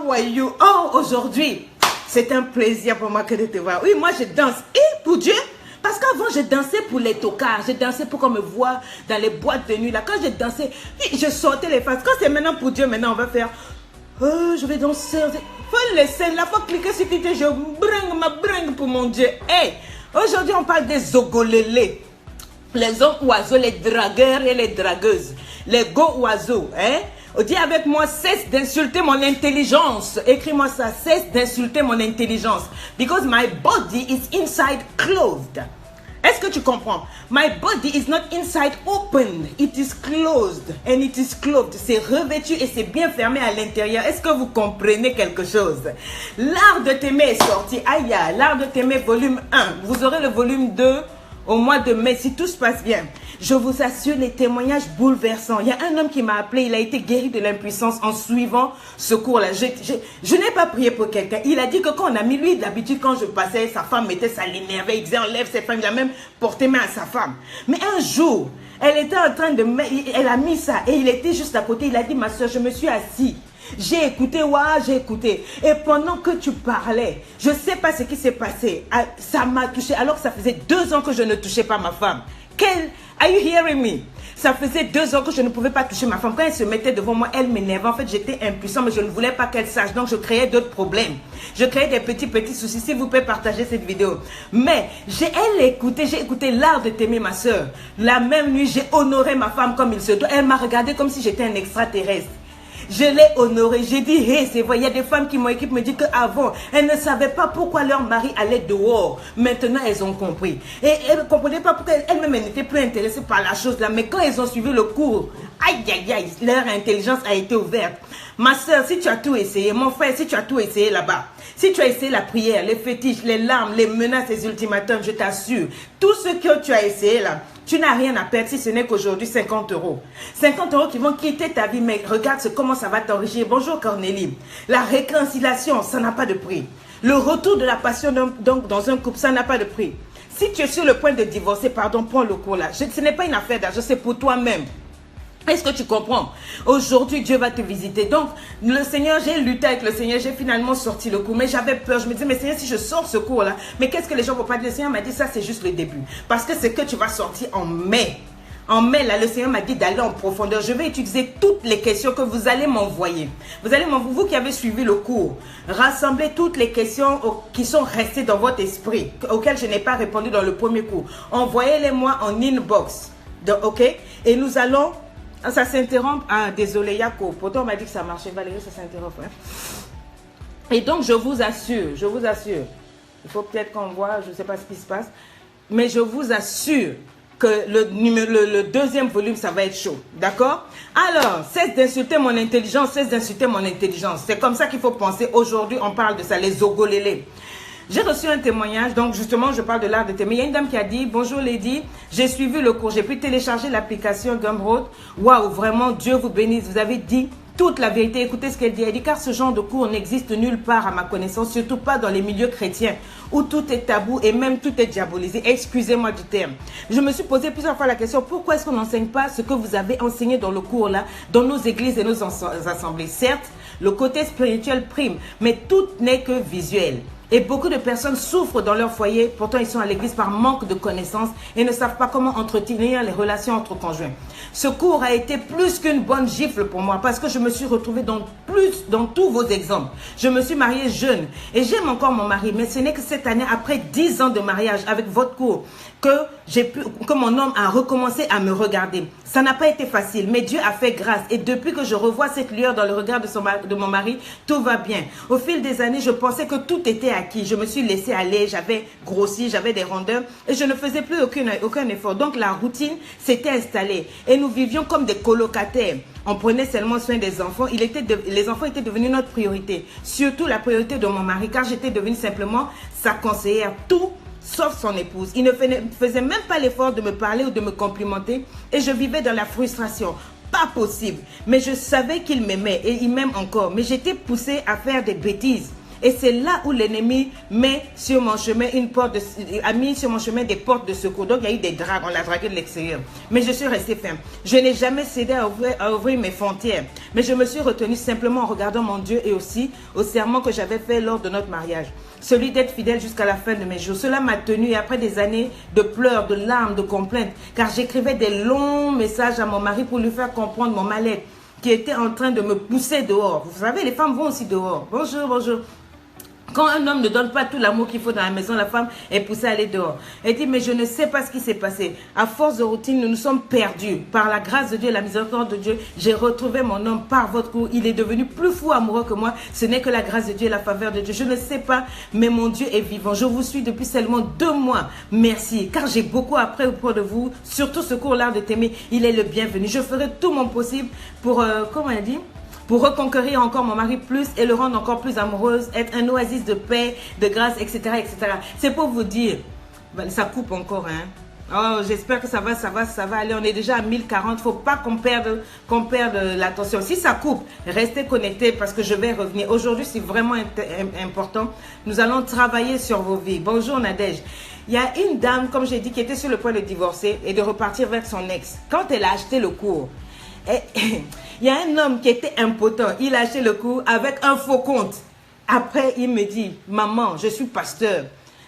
how are you? Oh, aujourd'hui, c'est un plaisir pour moi que de te voir. Oui, moi je danse. Et pour Dieu, parce qu'avant je dansais pour les tocards, je dansais pour qu'on me voit dans les boîtes de nuit. Là, quand je dansais, je sortais les faces. Quand c'est maintenant pour Dieu, maintenant on va faire. Oh, je vais danser. Faut laisser là, faut cliquer sur cliquer. Je bringue ma bringue pour mon Dieu. Hey, aujourd'hui on parle des zogolélés. Les hommes oiseaux, les dragueurs et les dragueuses. Les go oiseaux, hein? Dis avec moi, cesse d'insulter mon intelligence. Écris-moi ça, cesse d'insulter mon intelligence. Because my body is inside closed. Est-ce que tu comprends? My body is not inside open. It is closed. And it is closed. C'est revêtu et c'est bien fermé à l'intérieur. Est-ce que vous comprenez quelque chose? L'art de t'aimer est sorti. Aïe, l'art de t'aimer volume 1. Vous aurez le volume 2 au mois de mai, si tout se passe bien. Je vous assure, les témoignages bouleversants. Il y a un homme qui m'a appelé, il a été guéri de l'impuissance en suivant ce cours-là. Je n'ai pas prié pour quelqu'un. Il a dit que quand on a mis, lui, d'habitude, quand je passais, sa femme mettait, ça l'énervait. Il disait, enlève cette femme. Il a même porté main à sa femme. Mais un jour, elle était en train de... Elle a mis ça et il était juste à côté. Il a dit, ma soeur, je me suis assis. J'ai écouté, j'ai écouté. Et pendant que tu parlais, je ne sais pas ce qui s'est passé. Ça m'a touché alors que ça faisait 2 ans que je ne touchais pas ma femme. Are you hearing me? Ça faisait 2 ans que je ne pouvais pas toucher ma femme. Quand elle se mettait devant moi, elle m'énervait. En fait, j'étais impuissant, mais je ne voulais pas qu'elle sache. Donc, je créais d'autres problèmes. Je créais des petits soucis. S'il vous plaît, partagez cette vidéo. Mais, j'ai écouté l'art de t'aimer, ma soeur. La même nuit, j'ai honoré ma femme comme il se doit. Elle m'a regardé comme si j'étais un extraterrestre. Je l'ai honoré. J'ai dit, hey, c'est vrai. Il y a des femmes qui m'ont écrit, me disent qu'avant, elles ne savaient pas pourquoi leur mari allait dehors. Maintenant, elles ont compris. Et elles ne comprenaient pas pourquoi elles-mêmes n'étaient plus intéressées par la chose là. Mais quand elles ont suivi le cours, aïe, aïe, aïe, leur intelligence a été ouverte. Ma soeur, si tu as tout essayé, mon frère, si tu as tout essayé là-bas, si tu as essayé la prière, les fétiches, les larmes, les menaces, les ultimatums, je t'assure, tout ce que tu as essayé là, tu n'as rien à perdre si ce n'est qu'aujourd'hui 50 €. 50 € qui vont quitter ta vie, mais regarde comment ça va t'enrichir. Bonjour Cornélie. La réconciliation, ça n'a pas de prix. Le retour de la passion donc dans un couple, ça n'a pas de prix. Si tu es sur le point de divorcer, pardon, prends le cours là. Ce n'est pas une affaire d'argent, c'est pour toi-même. Est-ce que tu comprends? Aujourd'hui, Dieu va te visiter. Donc, le Seigneur, j'ai lutté avec le Seigneur, j'ai finalement sorti le cours. Mais j'avais peur. Je me disais, mais Seigneur, si je sors ce cours-là, mais qu'est-ce que les gens vont pas dire? Le Seigneur m'a dit, ça, c'est juste le début. Parce que c'est que tu vas sortir en mai. En mai, là, le Seigneur m'a dit d'aller en profondeur. Je vais utiliser toutes les questions que vous allez m'envoyer. Vous qui avez suivi le cours, rassemblez toutes les questions qui sont restées dans votre esprit, auxquelles je n'ai pas répondu dans le premier cours. Envoyez-les-moi en inbox. Donc, ok? Et nous allons... Ça s'interrompt. Ah, désolé, Yako. Pourtant, on m'a dit que ça marchait. Valérie, ça s'interrompt. Hein? Et donc, je vous assure. Il faut peut-être qu'on voit, je ne sais pas ce qui se passe. Mais je vous assure que le deuxième volume, ça va être chaud. D'accord? Alors, cesse d'insulter mon intelligence, cesse d'insulter mon intelligence. C'est comme ça qu'il faut penser. Aujourd'hui, on parle de ça, les zogolélés. J'ai reçu un témoignage, donc justement, je parle de l'art de t'aimer. Il y a une dame qui a dit, bonjour Lady, j'ai suivi le cours, j'ai pu télécharger l'application Gumroad. Waouh, vraiment, Dieu vous bénisse. Vous avez dit toute la vérité. Écoutez ce qu'elle dit. Elle dit, car ce genre de cours n'existe nulle part à ma connaissance, surtout pas dans les milieux chrétiens, où tout est tabou et même tout est diabolisé. Excusez-moi du terme. Je me suis posé plusieurs fois la question, pourquoi est-ce qu'on n'enseigne pas ce que vous avez enseigné dans le cours là, dans nos églises et nos assemblées? Certes, le côté spirituel prime, mais tout n'est que visuel. Et beaucoup de personnes souffrent dans leur foyer, pourtant ils sont à l'église par manque de connaissances et ne savent pas comment entretenir les relations entre conjoints. Ce cours a été plus qu'une bonne gifle pour moi parce que je me suis retrouvée dans tous vos exemples. Je me suis mariée jeune et j'aime encore mon mari, mais ce n'est que cette année, après 10 ans de mariage avec votre cours, que mon homme a recommencé à me regarder. Ça n'a pas été facile, mais Dieu a fait grâce. Et depuis que je revois cette lueur dans le regard de mon mari, tout va bien. Au fil des années, je pensais que tout était acquis. Je me suis laissée aller, j'avais grossi, j'avais des rondeurs et je ne faisais plus aucun effort. Donc la routine s'était installée et nous vivions comme des colocataires. On prenait seulement soin des enfants. Les enfants étaient devenus notre priorité. Surtout la priorité de mon mari, car j'étais devenue simplement sa conseillère. Tout sauf son épouse. Il ne faisait même pas l'effort de me parler ou de me complimenter et je vivais dans la frustration. Pas possible. Mais je savais qu'il m'aimait et il m'aime encore. Mais j'étais poussée à faire des bêtises. Et c'est là où l'ennemi met sur mon chemin a mis sur mon chemin des portes de secours. Donc, il y a eu des dragues, on l'a dragué de l'extérieur. Mais je suis restée ferme. Je n'ai jamais cédé à ouvrir mes frontières. Mais je me suis retenue simplement en regardant mon Dieu et aussi au serment que j'avais fait lors de notre mariage. Celui d'être fidèle jusqu'à la fin de mes jours. Cela m'a tenue après des années de pleurs, de larmes, de complaintes. Car j'écrivais des longs messages à mon mari pour lui faire comprendre mon mal-être qui était en train de me pousser dehors. Vous savez, les femmes vont aussi dehors. Bonjour, bonjour. Quand un homme ne donne pas tout l'amour qu'il faut dans la maison, la femme est poussée à aller dehors. Elle dit, mais je ne sais pas ce qui s'est passé. À force de routine, nous nous sommes perdus. Par la grâce de Dieu et la miséricorde de Dieu, j'ai retrouvé mon homme par votre coup. Il est devenu plus fou amoureux que moi. Ce n'est que la grâce de Dieu et la faveur de Dieu. Je ne sais pas, mais mon Dieu est vivant. Je vous suis depuis seulement 2 mois. Merci, car j'ai beaucoup appris auprès de vous. Surtout ce cours l'art de t'aimer. Il est le bienvenu. Je ferai tout mon possible pour, comment elle dit, pour reconquérir encore mon mari plus et le rendre encore plus amoureuse, être un oasis de paix, de grâce, etc., etc. C'est pour vous dire, ça coupe encore, hein. Oh, j'espère que ça va aller. On est déjà à 1040. Faut pas qu'on perde l'attention. Si ça coupe, restez connectés parce que je vais revenir. Aujourd'hui, c'est vraiment important. Nous allons travailler sur vos vies. Bonjour Nadège. Il y a une dame, comme j'ai dit, qui était sur le point de divorcer et de repartir vers son ex. Quand elle a acheté le cours, il y a un homme qui était impotent. Il a acheté le cours avec un faux compte. Après, il me dit, maman, je suis pasteur.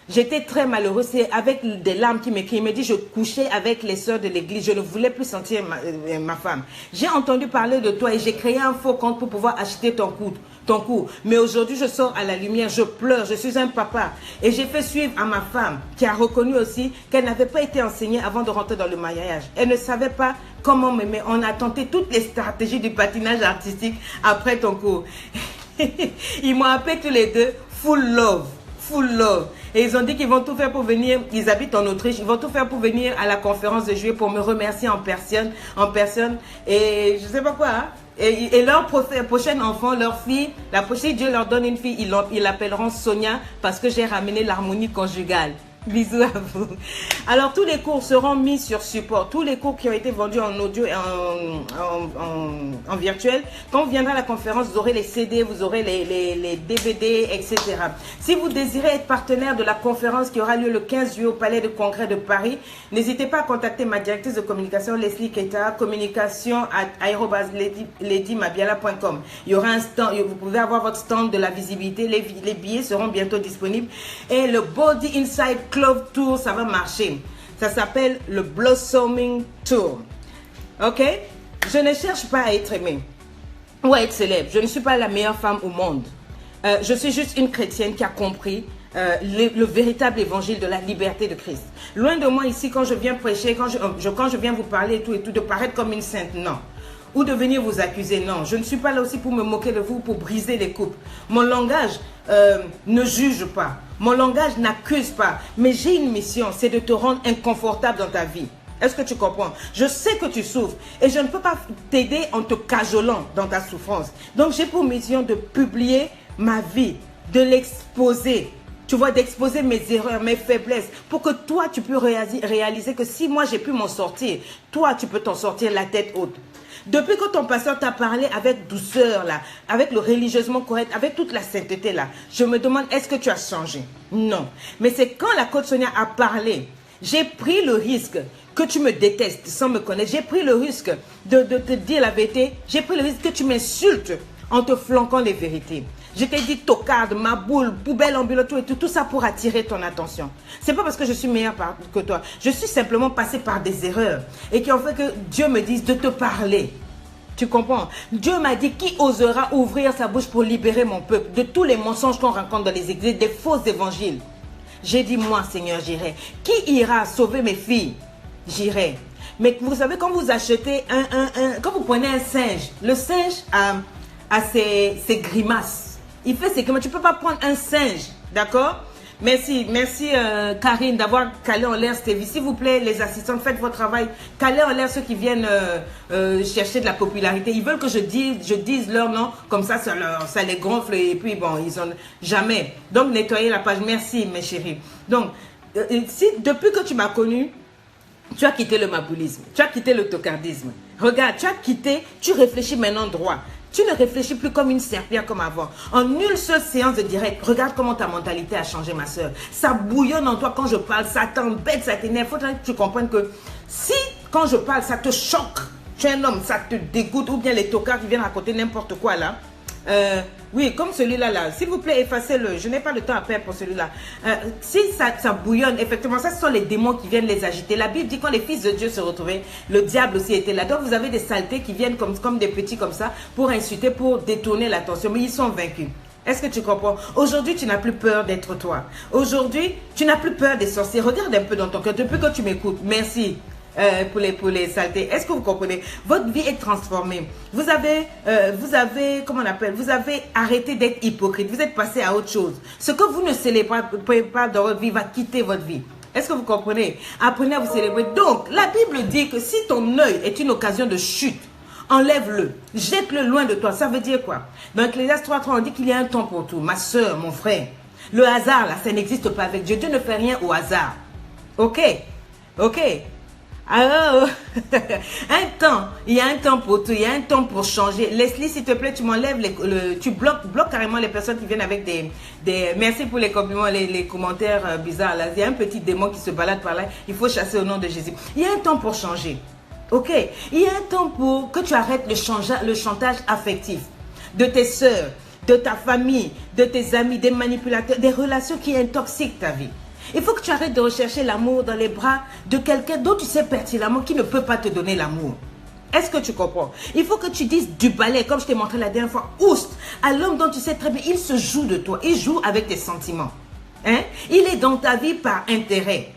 J'étais très malheureuse. C'est avec des larmes qu'il m'écrit. Il me dit, je couchais avec les sœurs de l'église. Je ne voulais plus sentir ma femme. J'ai entendu parler de toi et j'ai créé un faux compte pour pouvoir acheter ton cours. Mais aujourd'hui, je sors à la lumière. Je pleure. Je suis un papa. Et j'ai fait suivre à ma femme qui a reconnu aussi qu'elle n'avait pas été enseignée avant de rentrer dans le mariage. Elle ne savait pas comment m'aimer. On a tenté toutes les stratégies du patinage artistique après ton cours. Ils m'ont appelé tous les deux full love. Et ils ont dit qu'ils vont tout faire pour venir, ils habitent en Autriche, ils vont tout faire pour venir à la conférence de juillet pour me remercier en personne. Et je sais pas quoi, hein? Et leur prochain enfant, leur fille, la prochaine, Dieu leur donne une fille, ils l'appelleront Sonia parce que j'ai ramené l'harmonie conjugale. Bisous à vous. Alors, tous les cours seront mis sur support. Tous les cours qui ont été vendus en audio et en virtuel. Quand vous viendrez à la conférence, vous aurez les CD, vous aurez les DVD, etc. Si vous désirez être partenaire de la conférence qui aura lieu le 15 juillet au Palais de Congrès de Paris, n'hésitez pas à contacter ma directrice de communication, Leslie Keita, communication@ladymabiala.com. Il y aura un stand, vous pouvez avoir votre stand de la visibilité. Les billets seront bientôt disponibles. Et le Body Inside Club Tour, ça va marcher. Ça s'appelle le Blossoming Tour. Ok? Je ne cherche pas à être aimée ou à être célèbre. Je ne suis pas la meilleure femme au monde. Je suis juste une chrétienne qui a compris le véritable évangile de la liberté de Christ. Loin de moi ici, quand je viens prêcher, quand je viens vous parler et tout, de paraître comme une sainte, non. Ou de venir vous accuser, non. Je ne suis pas là aussi pour me moquer de vous, pour briser les couples. Mon langage ne juge pas. Mon langage n'accuse pas. Mais j'ai une mission, c'est de te rendre inconfortable dans ta vie. Est-ce que tu comprends? Je sais que tu souffres et je ne peux pas t'aider en te cajolant dans ta souffrance. Donc j'ai pour mission de publier ma vie, de l'exposer. Tu vois, d'exposer mes erreurs, mes faiblesses, pour que toi, tu peux réaliser que si moi, j'ai pu m'en sortir, toi, tu peux t'en sortir la tête haute. Depuis que ton pasteur t'a parlé avec douceur, là, avec le religieusement correct, avec toute la sainteté, là, je me demande, est-ce que tu as changé? Non. Mais c'est quand la coach Sonia a parlé, j'ai pris le risque que tu me détestes sans me connaître. J'ai pris le risque de te dire la vérité. J'ai pris le risque que tu m'insultes en te flanquant les vérités. Je t'ai dit tocarde, ma boule, poubelle ambulatoire et tout ça pour attirer ton attention. C'est pas parce que je suis meilleure que toi. Je suis simplement passée par des erreurs et qui ont fait que Dieu me dise de te parler. Tu comprends? Dieu m'a dit qui osera ouvrir sa bouche pour libérer mon peuple de tous les mensonges qu'on rencontre dans les églises, des faux évangiles. J'ai dit moi Seigneur j'irai. Qui ira sauver mes filles? J'irai. Mais vous savez quand vous achetez quand vous prenez un singe, le singe a ses grimaces. Il fait ses grimaces. Tu ne peux pas prendre un singe. D'accord? Merci Karine d'avoir calé en l'air cette vie. S'il vous plaît, les assistantes, faites votre travail. Calez en l'air ceux qui viennent chercher de la popularité. Ils veulent que je dise leur nom. Comme ça, ça les gonfle. Et puis, bon, ils ont jamais. Donc, nettoyez la page. Merci, mes chéris. Donc, depuis que tu m'as connu, tu as quitté le maboulisme. Tu as quitté le tocardisme. Regarde, tu réfléchis maintenant droit. Tu ne réfléchis plus comme une serpillère comme avant. En une seule séance de direct, regarde comment ta mentalité a changé, ma soeur. Ça bouillonne en toi quand je parle, ça t'embête, ça t'énerve. Il faudrait que tu comprennes que si, quand je parle, ça te choque, tu es un homme, ça te dégoûte, ou bien les tocards qui viennent raconter n'importe quoi là. Oui, comme celui-là, là. S'il vous plaît, effacez-le. Je n'ai pas le temps à perdre pour celui-là. Si ça bouillonne, effectivement, ça, ce sont les démons qui viennent les agiter. La Bible dit quand les fils de Dieu se retrouvaient, le diable aussi était là. Donc, vous avez des saletés qui viennent comme des petits comme ça pour insulter, pour détourner l'attention. Mais ils sont vaincus. Est-ce que tu comprends? Aujourd'hui, tu n'as plus peur d'être toi. Aujourd'hui, tu n'as plus peur des sorciers. Regarde un peu dans ton cœur depuis que tu m'écoutes. Merci. Pour les saletés. Est-ce que vous comprenez? Votre vie est transformée. Vous avez, comment on appelle? Vous avez arrêté d'être hypocrite. Vous êtes passé à autre chose. Ce que vous ne célébrez pas dans votre vie va quitter votre vie. Est-ce que vous comprenez? Apprenez à vous célébrer. Donc, la Bible dit que si ton œil est une occasion de chute, enlève-le. Jette-le loin de toi. Ça veut dire quoi? Dans Ecclésiaste 3.3, on dit qu'il y a un temps pour tout. Ma soeur, mon frère. Le hasard, là, ça n'existe pas avec Dieu. Dieu ne fait rien au hasard. Ok? Ok? Alors, il y a un temps pour tout, il y a un temps pour changer. Leslie, s'il te plaît, tu m'enlèves, tu bloques carrément les personnes qui viennent avec des merci pour les compliments, les commentaires bizarres. Là. Il y a un petit démon qui se balade par là, il faut chasser au nom de Jésus. Il y a un temps pour changer, ok? Il y a un temps pour que tu arrêtes le chantage affectif de tes soeurs, de ta famille, de tes amis, des manipulateurs, des relations qui intoxiquent ta vie. Il faut que tu arrêtes de rechercher l'amour dans les bras de quelqu'un dont tu sais pertinemment qu'il ne peut pas te donner l'amour. Est-ce que tu comprends? Il faut que tu dises du balai, comme je t'ai montré la dernière fois, oust, à l'homme dont tu sais très bien, il se joue de toi, il joue avec tes sentiments. Hein? Il est dans ta vie par intérêt.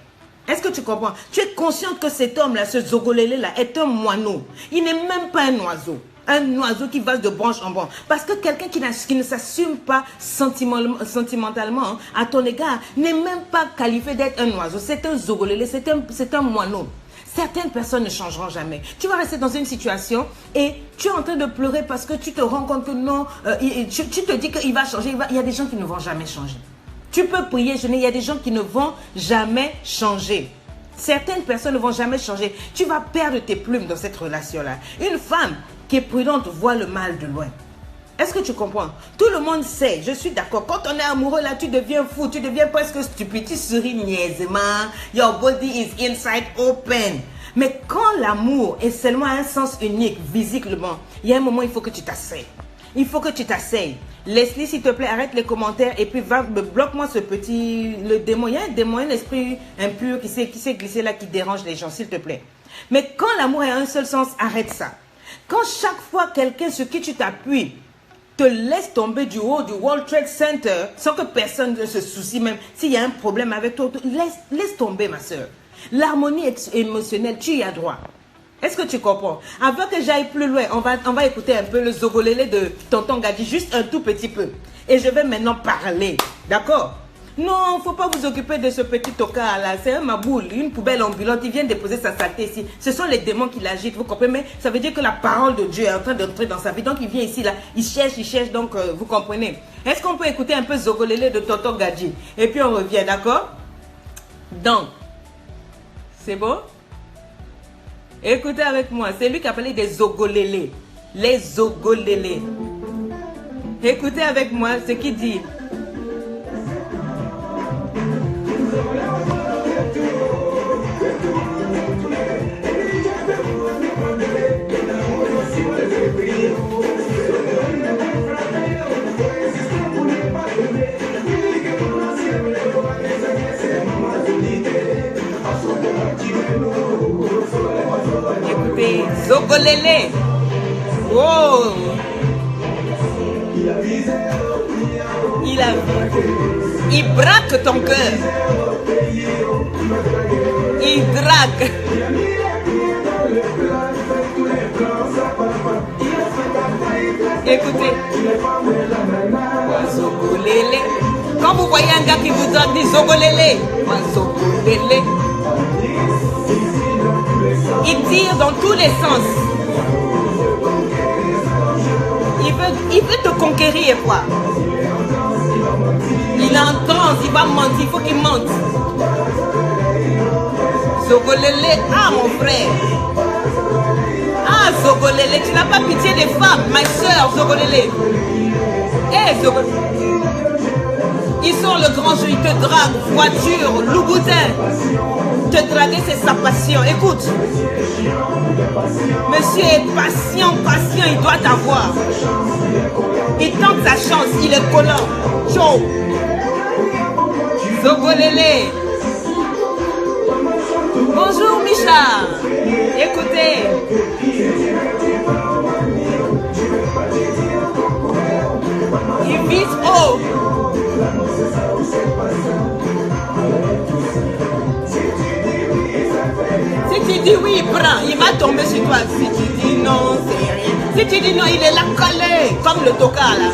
Est-ce que tu comprends? Tu es consciente que cet homme-là, ce Zogolélé-là, est un moineau. Il n'est même pas un oiseau. Un oiseau qui va de branche en branche. Parce que quelqu'un qui ne s'assume pas sentimentalement à ton égard n'est même pas qualifié d'être un oiseau. C'est un Zogolélé, c'est un moineau. Certaines personnes ne changeront jamais. Tu vas rester dans une situation et tu es en train de pleurer parce que tu te rends compte que non, tu te dis qu'il va changer. Il y a des gens qui ne vont jamais changer. Tu peux prier, il y a des gens qui ne vont jamais changer. Certaines personnes ne vont jamais changer. Tu vas perdre tes plumes dans cette relation-là. Une femme qui est prudente voit le mal de loin. Est-ce que tu comprends? Tout le monde sait, je suis d'accord. Quand on est amoureux, là, tu deviens fou, tu deviens presque stupide, tu souris niaisement. Your body is inside open. Mais quand l'amour est seulement un sens unique, visiblement, il y a un moment, il faut que tu t'asseyes. Il faut que tu t'asseyes. Leslie, s'il te plaît, arrête les commentaires et puis bloque-moi le démon. Il y a un démon, un esprit impur qui s'est glissé là, qui dérange les gens, s'il te plaît. Mais quand l'amour a un seul sens, arrête ça. Quand chaque fois quelqu'un sur qui tu t'appuies te laisse tomber du haut du World Trade Center sans que personne ne se soucie, même s'il y a un problème avec toi, laisse tomber, ma soeur. L'harmonie émotionnelle, tu y as droit. Est-ce que tu comprends? Avant que j'aille plus loin, on va écouter un peu le Zogolélé de Tonton Gadji, juste un tout petit peu. Et je vais maintenant parler, d'accord? Non, il ne faut pas vous occuper de ce petit tocard là. C'est un maboule, une poubelle ambulante. Il vient déposer sa saleté ici. Ce sont les démons qui l'agitent, vous comprenez? Mais ça veut dire que la parole de Dieu est en train d'entrer dans sa vie. Donc il vient ici là, il cherche, donc vous comprenez? Est-ce qu'on peut écouter un peu Zogolélé de Tonton Gadji? Et puis on revient, d'accord? Donc, c'est bon? Écoutez avec moi, c'est lui qui a parlé des Zogolélé. Les Zogolélé. Écoutez avec moi ce qu'il dit. Écoutez, Zogolélé. Oh. Il braque ton cœur. Il drague. Écoutez. Zogolélé. Quand vous voyez un gars qui vous drague, dit Zogolélé. Zogolélé. Il tire dans tous les sens. Il veut te conquérir, quoi. Il est en transe, il va mentir, il faut qu'il mente. Zogolélé, ah mon frère. Ah Ah, Zogolele, tu n'as pas pitié des femmes, ma soeur, Zogolele. Eh, Zogolele. Ils sont le grand jeu, ils te draguent, voiture, louboutin. Te draguer, c'est sa passion. Écoute, monsieur est patient, patient, il doit t'avoir. Il tente sa chance, il est collant. Ciao. Zogolele. Bonjour, Micha. Écoutez. Il vise haut. Si tu dis oui, il prend, il va tomber sur toi. Si tu dis non, c'est rien. Si tu dis non, il est là collé, comme le toka là.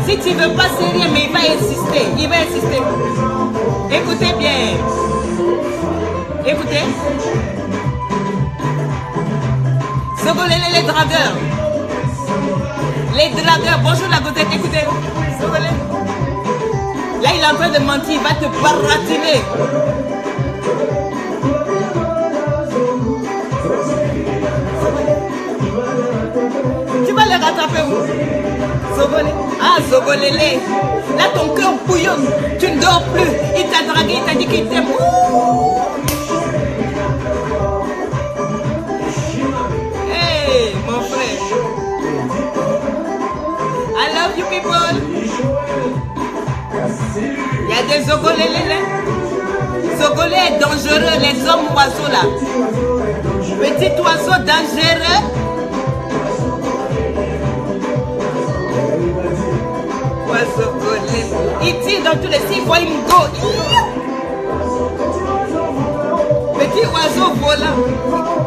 Si tu veux pas, c'est rien, mais il va insister. Il va insister. Écoutez bien. Écoutez. Zogolele, les dragueurs. Les dragueurs, bonjour la godette, écoutez. Zogolele. Là, il est en train de mentir, il va te baratiner. Tu vas les rattraper où? Zogolele. Ah, Zogolele. Là, ton cœur bouillonne. Tu ne dors plus. Il t'a dragué, il t'a dit qu'il t'aime. Hey, mon frère. I love you people. Il y a des Zogolele là. Zogolele est dangereux, les hommes oiseaux là. Petit oiseau dangereux. Il tire dans tous les 6 fois, il me go. Petit oiseau volant.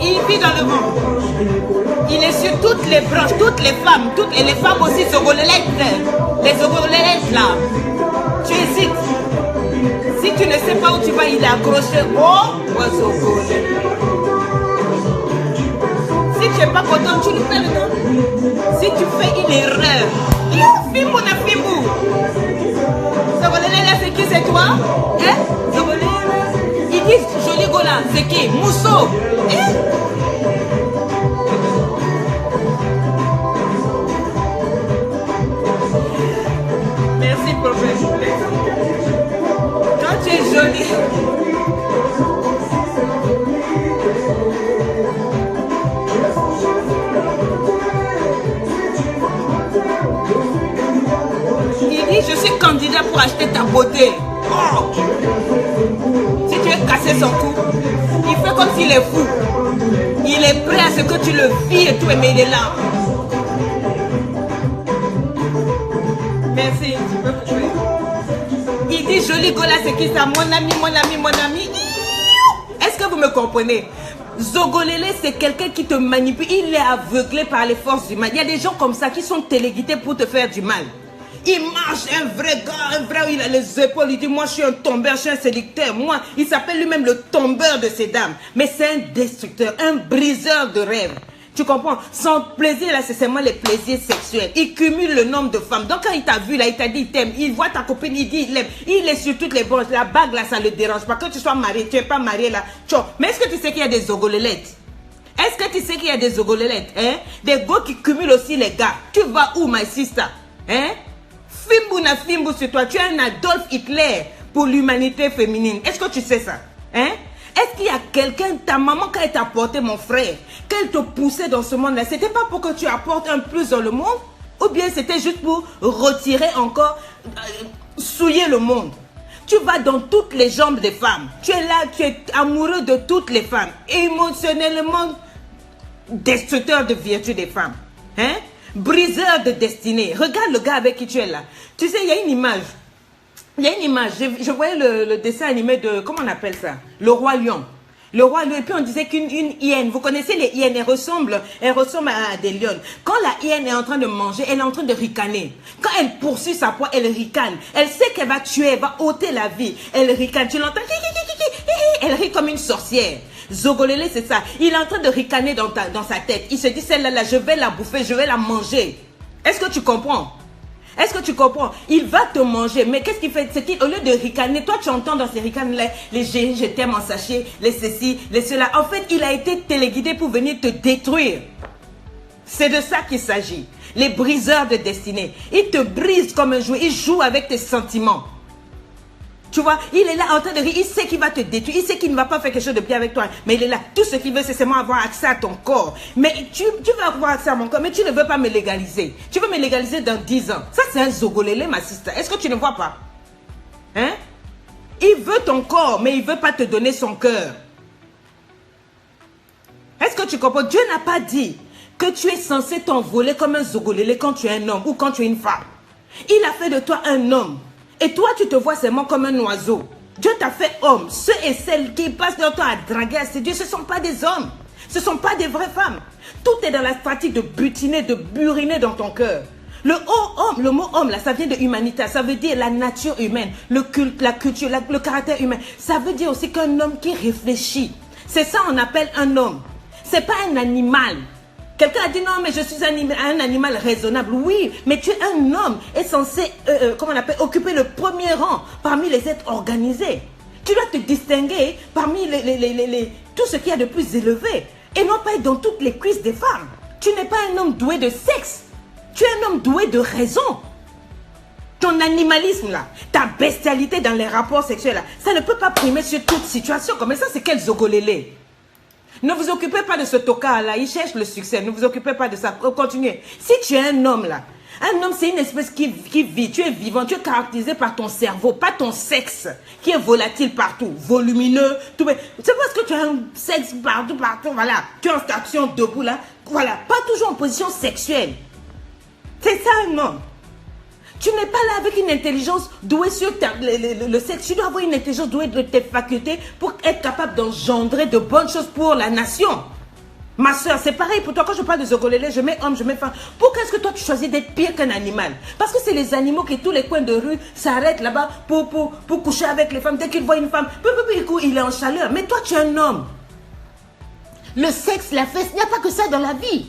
Il vit dans le vent. Il est sur toutes les branches, toutes les femmes, et les femmes aussi, Zogolele. Les Zogolele là. Tu hésites. Si tu ne sais pas où tu vas, il est accroché. Oh, oiseau volé. Si tu n'es pas content, tu lui fais le temps. Si tu fais une erreur, Fimbo na Fimbo. Zogolele là, c'est qui? C'est toi? Hein? Zogolele. Ils disent joli gola, c'est qui? Mousso. Hein? Merci, professeur. Quand tu es joli. Je suis candidat pour acheter ta beauté. Oh. Si tu veux casser son cou, il fait comme s'il est fou. Il est prêt à ce que tu le vis et tout, mais il est là. Merci, tu peux couper. Il dit joli gola, c'est qui ça? Mon ami, mon ami, mon ami. Est-ce que vous me comprenez? Zogolele, c'est quelqu'un qui te manipule. Il est aveuglé par les forces du mal. Il y a des gens comme ça qui sont téléguidés pour te faire du mal. Il marche, un vrai gars, un vrai, il a les épaules, il dit moi je suis un tombeur, je suis un séducteur. Moi, il s'appelle lui-même le tombeur de ces dames. Mais c'est un destructeur, un briseur de rêves. Tu comprends? Son plaisir là, c'est seulement les plaisirs sexuels. Il cumule le nombre de femmes. Donc quand il t'a vu là, il t'a dit il t'aime. Il voit ta copine, il dit il l'aime. Il est sur toutes les branches. La bague là, ça le dérange pas. Que tu sois marié, tu n'es pas marié là. Mais est-ce que tu sais qu'il y a des zogolelettes? Est-ce que tu sais qu'il y a des zogolelettes? Hein? Des gars qui cumulent aussi les gars. Tu vas où, my sister? Hein? Fimbo na Fimbo sur toi, tu es un Adolf Hitler pour l'humanité féminine. Est-ce que tu sais ça? Hein? Est-ce qu'il y a quelqu'un, ta maman quand elle t'a porté mon frère, qu'elle te poussait dans ce monde-là, c'était pas pour que tu apportes un plus dans le monde? Ou bien c'était juste pour retirer encore, souiller le monde? Tu vas dans toutes les jambes des femmes. Tu es là, tu es amoureux de toutes les femmes. Émotionnellement destructeur de vertu des femmes. Hein? Briseur de destinée. Regarde le gars avec qui tu es là. Tu sais, il y a une image. Il y a une image. Je voyais le dessin animé de... Comment on appelle ça? Le Roi Lion. Le Roi Lion. Et puis on disait qu'une hyène. Vous connaissez les hyènes? Elles ressemblent à des lions. Quand la hyène est en train de manger, elle est en train de ricaner. Quand elle poursuit sa proie, elle ricane. Elle sait qu'elle va tuer, elle va ôter la vie. Elle ricane. Tu l'entends? Elle rit comme une sorcière. Zogolele, c'est ça. Il est en train de ricaner dans sa tête. Il se dit, celle-là, je vais la bouffer, je vais la manger. Est-ce que tu comprends? Est-ce que tu comprends? Il va te manger. Mais qu'est-ce qu'il fait? C'est qu'au lieu de ricaner, toi tu entends dans ces ricanes les je t'aime en sachet, les ceci, les cela. En fait, il a été téléguidé pour venir te détruire. C'est de ça qu'il s'agit. Les briseurs de destinée. Il te brise comme un jouet. Il joue avec tes sentiments. Tu vois, il est là en train de rire. Il sait qu'il va te détruire. Il sait qu'il ne va pas faire quelque chose de bien avec toi. Mais il est là. Tout ce qu'il veut, c'est seulement avoir accès à ton corps. Mais tu veux avoir accès à mon corps, mais tu ne veux pas me légaliser. Tu veux me légaliser dans 10 ans. Ça, c'est un zogolélé, ma sister. Est-ce que tu ne vois pas? Hein? Il veut ton corps, mais il ne veut pas te donner son cœur. Est-ce que tu comprends? Dieu n'a pas dit que tu es censé t'envoler comme un zogolélé quand tu es un homme ou quand tu es une femme. Il a fait de toi un homme. Et toi, tu te vois seulement comme un oiseau. Dieu t'a fait homme. Ceux et celles qui passent leur temps à draguer, à séduire, ce ne sont pas des hommes. Ce ne sont pas des vraies femmes. Tout est dans la pratique de butiner, de buriner dans ton cœur. Le mot homme, là, ça vient de humanité. Ça veut dire la nature humaine, le culte, la culture, le caractère humain. Ça veut dire aussi qu'un homme qui réfléchit. C'est ça qu'on appelle un homme. Ce n'est pas un animal. Quelqu'un a dit non, mais je suis un animal raisonnable. Oui, mais tu es un homme et censé, comment on appelle, occuper le premier rang parmi les êtres organisés. Tu dois te distinguer parmi tout ce qu'il y a de plus élevé et non pas être dans toutes les cuisses des femmes. Tu n'es pas un homme doué de sexe. Tu es un homme doué de raison. Ton animalisme là, ta bestialité dans les rapports sexuels là, ça ne peut pas primer sur toute situation. Comme ça, c'est quel zogolélé. Ne vous occupez pas de ce tocard là, il cherche le succès, ne vous occupez pas de ça, continuez. Si tu es un homme là, un homme c'est une espèce qui vit, tu es vivant, tu es caractérisé par ton cerveau, pas ton sexe, qui est volatile partout, volumineux, tout. C'est parce que tu as un sexe partout, voilà, tu es en station debout là, voilà, pas toujours en position sexuelle. C'est ça un homme. Tu n'es pas là avec une intelligence douée sur le sexe. Tu dois avoir une intelligence douée de tes facultés pour être capable d'engendrer de bonnes choses pour la nation. Ma soeur, c'est pareil pour toi. Quand je parle de zogolélé, je mets homme, je mets femme. Pourquoi est-ce que toi tu choisis d'être pire qu'un animal? Parce que c'est les animaux qui, tous les coins de rue, s'arrêtent là-bas pour coucher avec les femmes. Dès qu'ils voient une femme, il est en chaleur. Mais toi, tu es un homme. Le sexe, la fesse, il n'y a pas que ça dans la vie.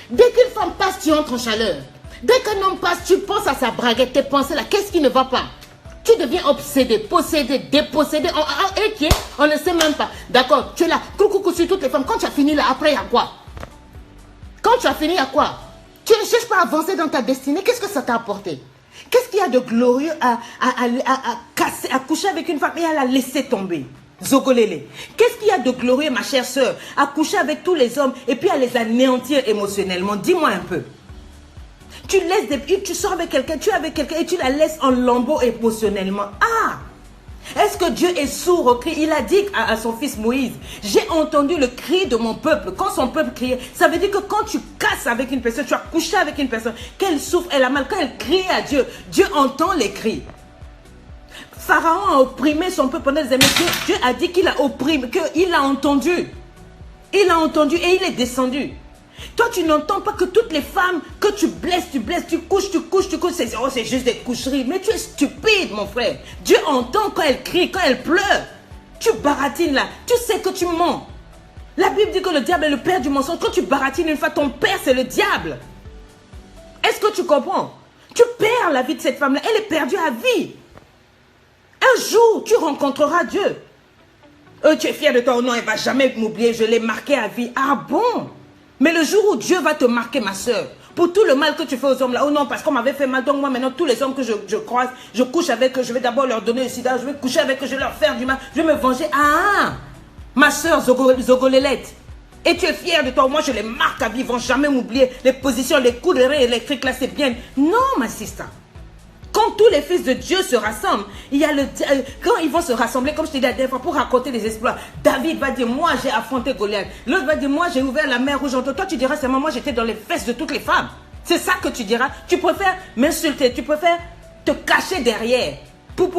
Dès qu'une femme passe, tu entres en chaleur. Dès qu'un homme passe, tu penses à sa braguette, tes pensées là, qu'est-ce qui ne va pas? Tu deviens obsédé, possédé, dépossédé, inquiet, on ne sait même pas. D'accord, tu es là, coucou sur toutes les femmes. Quand tu as fini là, après, il y a quoi? Quand tu as fini, il y a quoi? Tu ne cherches pas à avancer dans ta destinée, qu'est-ce que ça t'a apporté? Qu'est-ce qu'il y a de glorieux à coucher avec une femme et à la laisser tomber? Zogolélé. Qu'est-ce qu'il y a de glorieux, ma chère soeur, à coucher avec tous les hommes et puis à les anéantir émotionnellement? Dis-moi un peu. Tu laisses tu sors avec quelqu'un, tu es avec quelqu'un et tu la laisses en lambeaux émotionnellement. Ah! Est-ce que Dieu est sourd au cri? Il a dit à son fils Moïse, j'ai entendu le cri de mon peuple. Quand son peuple criait, ça veut dire que quand tu casses avec une personne, tu as couché avec une personne, qu'elle souffre, elle a mal, quand elle crie à Dieu, Dieu entend les cris. Pharaon a opprimé son peuple pendant des années. Dieu a dit qu'il a opprimé, qu'il a entendu. Il a entendu et il est descendu. Toi, tu n'entends pas que toutes les femmes que tu blesses, tu couches, c'est juste des coucheries. Mais tu es stupide, mon frère. Dieu entend quand elle crie, quand elle pleure. Tu baratines là, tu sais que tu mens. La Bible dit que le diable est le père du mensonge. Quand tu baratines une fois, ton père, c'est le diable. Est-ce que tu comprends? Tu perds la vie de cette femme-là. Elle est perdue à vie. Un jour, tu rencontreras Dieu. Tu es fier de toi. Oh non, elle ne va jamais m'oublier. Je l'ai marqué à vie. Ah bon? Mais le jour où Dieu va te marquer, ma soeur, pour tout le mal que tu fais aux hommes là, oh non, parce qu'on m'avait fait mal, donc moi maintenant, tous les hommes que je croise, je couche avec eux, je vais d'abord leur donner le sida, je vais coucher avec eux, je vais leur faire du mal, je vais me venger. Ah, ma soeur Zogolélette, et tu es fière de toi, moi je les marque à vie, ils vont jamais m'oublier, les positions, les coups de rein électriques là, c'est bien. Non, ma sister. Quand tous les fils de Dieu se rassemblent, il y a quand ils vont se rassembler, comme je t'ai dit la dernière fois, pour raconter les exploits, David va dire, moi j'ai affronté Goliath. L'autre va dire, moi j'ai ouvert la mer rouge. Toi tu diras seulement, moi j'étais dans les fesses de toutes les femmes. C'est ça que tu diras. Tu préfères m'insulter, tu préfères te cacher derrière pour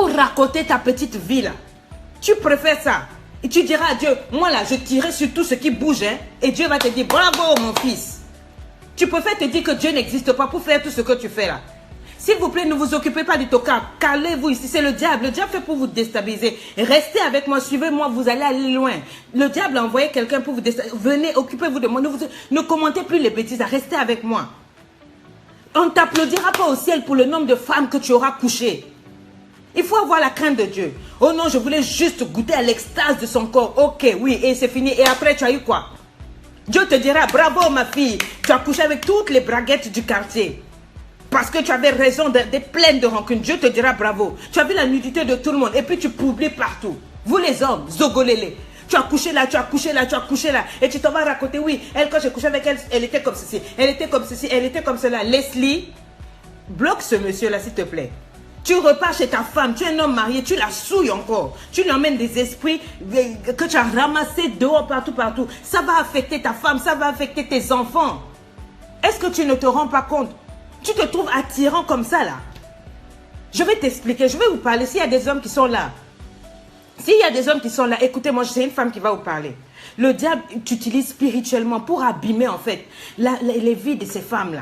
raconter ta petite vie là. Tu préfères ça. Et tu diras à Dieu, moi là, je tirais sur tout ce qui bouge. Hein, et Dieu va te dire, bravo mon fils. Tu préfères te dire que Dieu n'existe pas pour faire tout ce que tu fais là. S'il vous plaît, ne vous occupez pas du tocard. Calez-vous ici, c'est le diable. Le diable fait pour vous déstabiliser. Restez avec moi, suivez-moi, vous allez aller loin. Le diable a envoyé quelqu'un pour vous déstabiliser. Venez, occupez-vous de moi. Ne commentez plus les bêtises, restez avec moi. On ne t'applaudira pas au ciel pour le nombre de femmes que tu auras couchées. Il faut avoir la crainte de Dieu. Oh non, je voulais juste goûter à l'extase de son corps. Ok, oui, et c'est fini. Et après, tu as eu quoi? Dieu te dira, bravo ma fille, tu as couché avec toutes les braguettes du quartier. Parce que tu avais raison d'être pleine de rancune. Dieu te dira bravo. Tu as vu la nudité de tout le monde. Et puis tu publies partout. Vous les hommes, zogolélé. Tu as couché là, tu as couché là, tu as couché là. Et tu t'en vas raconter, oui, elle, quand j'ai couché avec elle, elle était comme ceci, elle était comme ceci, elle était comme cela. Leslie, bloque ce monsieur-là, s'il te plaît. Tu repars chez ta femme, tu es un homme marié, tu la souilles encore. Tu lui emmènes des esprits que tu as ramassés dehors, partout. Ça va affecter ta femme, ça va affecter tes enfants. Est-ce que tu ne te rends pas compte? Tu te trouves attirant comme ça là. Je vais t'expliquer, je vais vous parler. S'il y a des hommes qui sont là, écoutez-moi, c'est une femme qui va vous parler. Le diable t'utilise spirituellement pour abîmer en fait les vies de ces femmes là.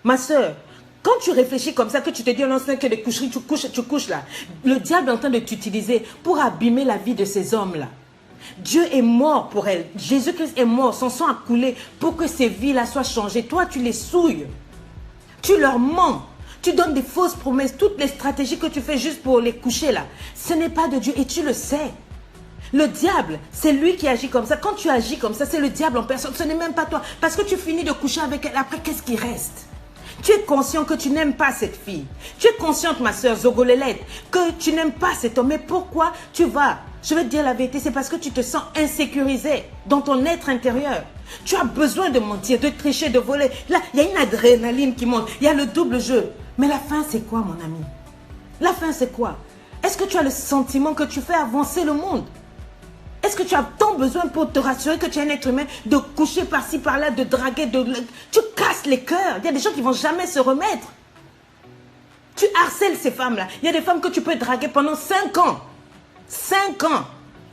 Ma soeur, quand tu réfléchis comme ça, que tu te dis, non, c'est que des coucheries, tu couches là. Le diable est en train de t'utiliser pour abîmer la vie de ces hommes-là. Dieu est mort pour elle. Jésus-Christ est mort. Son sang a coulé pour que ces vies-là soient changées. Toi, tu les souilles. Tu leur mens. Tu donnes des fausses promesses. Toutes les stratégies que tu fais juste pour les coucher là, ce n'est pas de Dieu et tu le sais. Le diable, c'est lui qui agit comme ça. Quand tu agis comme ça, c'est le diable en personne. Ce n'est même pas toi. Parce que tu finis de coucher avec elle. Après, qu'est-ce qui reste? Tu es conscient que tu n'aimes pas cette fille. Tu es consciente, ma soeur Zogolélette, que tu n'aimes pas cet homme. Mais pourquoi tu vas? Je vais te dire la vérité, c'est parce que tu te sens insécurisé dans ton être intérieur. Tu as besoin de mentir, de tricher, de voler. Là, il y a une adrénaline qui monte. Il y a le double jeu. Mais la fin, c'est quoi, mon ami? La fin, c'est quoi? Est-ce que tu as le sentiment que tu fais avancer le monde? Est-ce que tu as tant besoin pour te rassurer que tu es un être humain de coucher par-ci, par-là, de draguer, tu casses les cœurs. Il y a des gens qui ne vont jamais se remettre. Tu harcèles ces femmes-là. Il y a des femmes que tu peux draguer pendant 5 ans. 5 ans.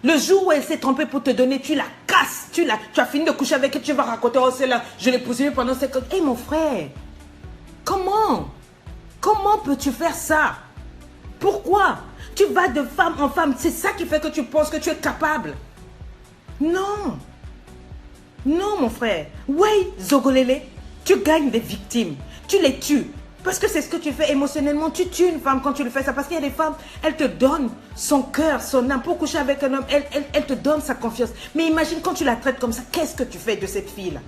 Le jour où elle s'est trompée pour te donner, tu la casses. Tu as fini de coucher avec elle, tu vas raconter, oh c'est là, je l'ai poursuivi pendant 5 ans. Hé mon frère, comment peux-tu faire ça? Pourquoi? Tu vas de femme en femme. C'est ça qui fait que tu penses que tu es capable. Non. Non, mon frère. Oui, Zogolélé, tu gagnes des victimes. Tu les tues. Parce que c'est ce que tu fais émotionnellement. Tu tues une femme quand tu le fais ça. Parce qu'il y a des femmes, elles te donnent son cœur, son âme. Pour coucher avec un homme, elle te donne sa confiance. Mais imagine quand tu la traites comme ça, qu'est-ce que tu fais de cette fille-là?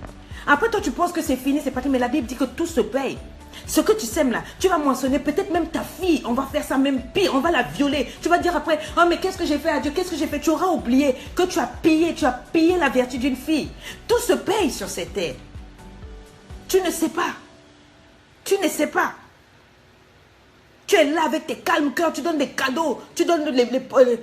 Après, toi, tu penses que c'est fini, c'est parti. Mais la Bible dit que tout se paye. Ce que tu sèmes là, tu vas moissonner peut-être même ta fille. On va faire ça même pire, on va la violer. Tu vas dire après, oh mais qu'est-ce que j'ai fait à Dieu? Qu'est-ce que j'ai fait? Tu auras oublié que tu as pillé la vertu d'une fille. Tout se paye sur cette terre. Tu ne sais pas. Tu ne sais pas. Tu es là avec tes calmes cœurs, tu donnes des cadeaux, tu donnes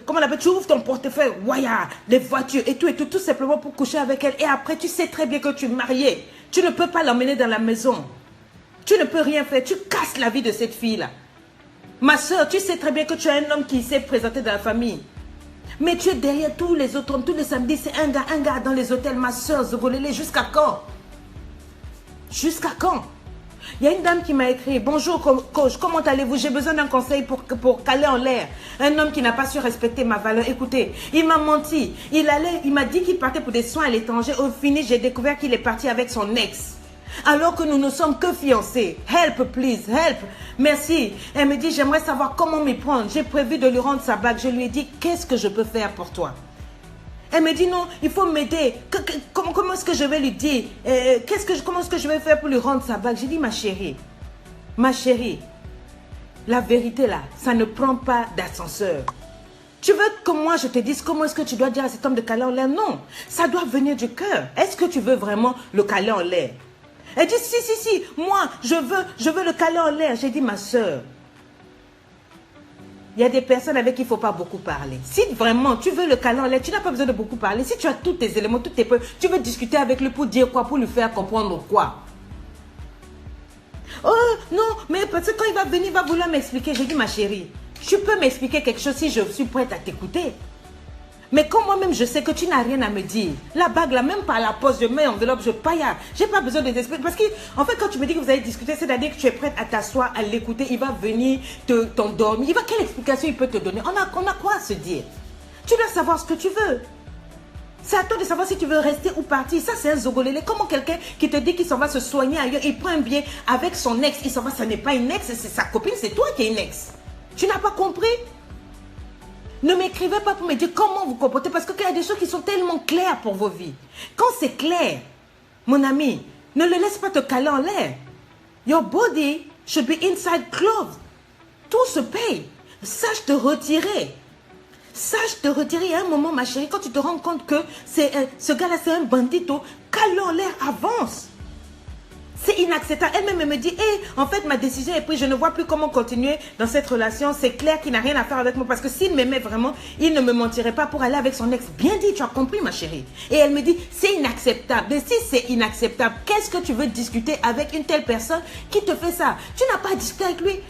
comment on appelle, tu ouvres ton portefeuille, waya, les voitures et tout simplement pour coucher avec elle. Et après, tu sais très bien que tu es marié. Tu ne peux pas l'emmener dans la maison. Tu ne peux rien faire. Tu casses la vie de cette fille-là. Ma soeur, tu sais très bien que tu as un homme qui s'est présenté dans la famille. Mais tu es derrière tous les autres hommes. Tous les samedis, c'est un gars dans les hôtels. Ma soeur, Zogolélé, jusqu'à quand? Jusqu'à quand? Il y a une dame qui m'a écrit, bonjour coach, comment allez-vous? J'ai besoin d'un conseil pour caler en l'air. Un homme qui n'a pas su respecter ma valeur. Écoutez, il m'a menti. Il m'a dit qu'il partait pour des soins à l'étranger. Au fini, j'ai découvert qu'il est parti avec son ex. Alors que nous ne sommes que fiancés. Help, please, help. Merci. Elle me dit, j'aimerais savoir comment m'y prendre. J'ai prévu de lui rendre sa bague. Je lui ai dit, qu'est-ce que je peux faire pour toi? Elle me dit, non, il faut m'aider. Comment est-ce que je vais lui dire? Comment est-ce que je vais faire pour lui rendre sa bague? J'ai dit, ma chérie, la vérité là, ça ne prend pas d'ascenseur. Tu veux que moi je te dise comment est-ce que tu dois dire à cet homme de caler en l'air? Non, ça doit venir du cœur. Est-ce que tu veux vraiment le caler en l'air? Elle dit, si, moi, je veux le caler en l'air. J'ai dit, ma soeur, il y a des personnes avec qui il ne faut pas beaucoup parler. Si vraiment tu veux le caler en l'air, tu n'as pas besoin de beaucoup parler. Si tu as tous tes éléments, toutes tes preuves, tu veux discuter avec lui pour dire quoi? Pour lui faire comprendre quoi? Oh, non, mais parce que quand il va venir, il va vouloir m'expliquer. J'ai dit, ma chérie, tu peux m'expliquer quelque chose si je suis prête à t'écouter. Mais comme moi-même, je sais que tu n'as rien à me dire. La bague, là, même par la poste, je mets enveloppe, je paille. J'ai pas besoin de t'expliquer. Parce qu'en fait, quand tu me dis que vous allez discuter, c'est-à-dire que tu es prête à t'asseoir, à l'écouter. Il va venir t'endormir. Quelle explication il peut te donner? On a quoi à se dire? Tu dois savoir ce que tu veux. C'est à toi de savoir si tu veux rester ou partir. Ça, c'est un zogolélé. Comment quelqu'un qui te dit qu'il s'en va se soigner ailleurs, il prend un billet avec son ex, il s'en va, ça n'est pas une ex, c'est sa copine, c'est toi qui es une ex. Tu n'as pas compris? Ne m'écrivez pas pour me dire comment vous comportez, parce qu'il y a des choses qui sont tellement claires pour vos vies. Quand c'est clair, mon ami, ne le laisse pas te caler en l'air. Your body should be inside clothes. Tout se paye. Sache te retirer. Sache te retirer. À un moment, ma chérie, quand tu te rends compte que ce gars-là, c'est un bandito, cale en l'air, avance. C'est inacceptable. Elle-même me dit, hey, en fait, ma décision est prise. Je ne vois plus comment continuer dans cette relation. C'est clair qu'il n'a rien à faire avec moi. Parce que s'il m'aimait vraiment, il ne me mentirait pas pour aller avec son ex. Bien dit, tu as compris, ma chérie. Et elle me dit, c'est inacceptable. Mais si c'est inacceptable, qu'est-ce que tu veux discuter avec une telle personne qui te fait ça? Tu n'as pas discuté avec lui.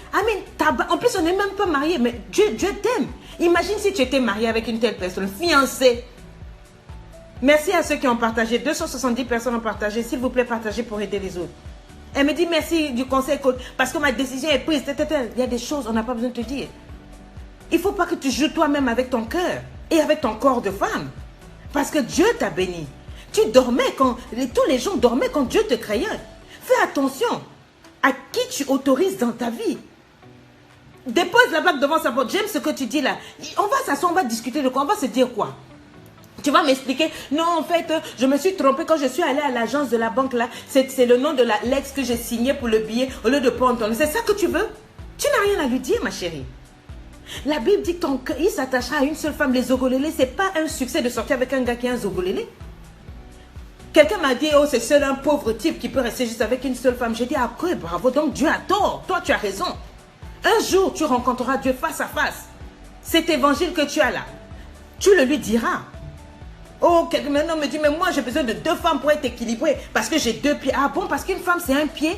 En plus, on n'est même pas mariés. Mais Dieu t'aime. Imagine si tu étais marié avec une telle personne, fiancée. Merci à ceux qui ont partagé. 270 personnes ont partagé. S'il vous plaît, partagez pour aider les autres. Elle me dit merci du conseil parce que ma décision est prise. Il y a des choses, on n'a pas besoin de te dire. Il ne faut pas que tu joues toi-même avec ton cœur et avec ton corps de femme. Parce que Dieu t'a béni. Tu dormais quand tous les gens dormaient quand Dieu te créait. Fais attention à qui tu autorises dans ta vie. Dépose la bague devant sa porte. J'aime ce que tu dis là. On va s'asseoir, on va discuter de quoi? On va se dire quoi? Tu vas m'expliquer, non, en fait, je me suis trompée quand je suis allée à l'agence de la banque là. C'est le nom de l'ex que j'ai signé pour le billet au lieu de prendre ton nom. C'est ça que tu veux? Tu n'as rien à lui dire, ma chérie. La Bible dit qu'il s'attachera à une seule femme. Les zogolélés, ce n'est pas un succès de sortir avec un gars qui est un zogolélé. Quelqu'un m'a dit, oh, c'est seul un pauvre type qui peut rester juste avec une seule femme. J'ai dit, ah, quoi, bravo, donc Dieu a tort. Toi, tu as raison. Un jour, tu rencontreras Dieu face à face. Cet évangile que tu as là, tu le lui diras. Oh, quelqu'un maintenant me dit, mais moi j'ai besoin de 2 femmes pour être équilibré parce que j'ai 2 pieds. Ah bon, parce qu'une femme c'est un pied.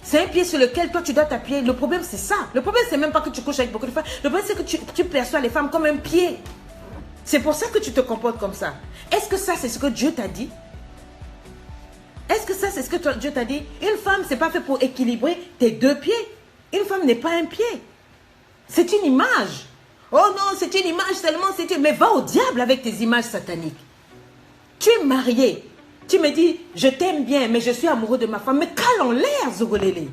C'est un pied sur lequel toi tu dois t'appuyer. Le problème c'est ça. Le problème c'est même pas que tu couches avec beaucoup de femmes. Le problème c'est que tu perçois les femmes comme un pied. C'est pour ça que tu te comportes comme ça. Est-ce que ça c'est ce que Dieu t'a dit? Est-ce que ça c'est ce que Dieu t'a dit? Une femme c'est pas fait pour équilibrer tes 2 pieds. Une femme n'est pas un pied. C'est une image. Oh non, c'est une image seulement. Mais va au diable avec tes images sataniques. Tu es marié. Tu me dis, je t'aime bien, mais je suis amoureux de ma femme. Mais cale en l'air, zogolélé.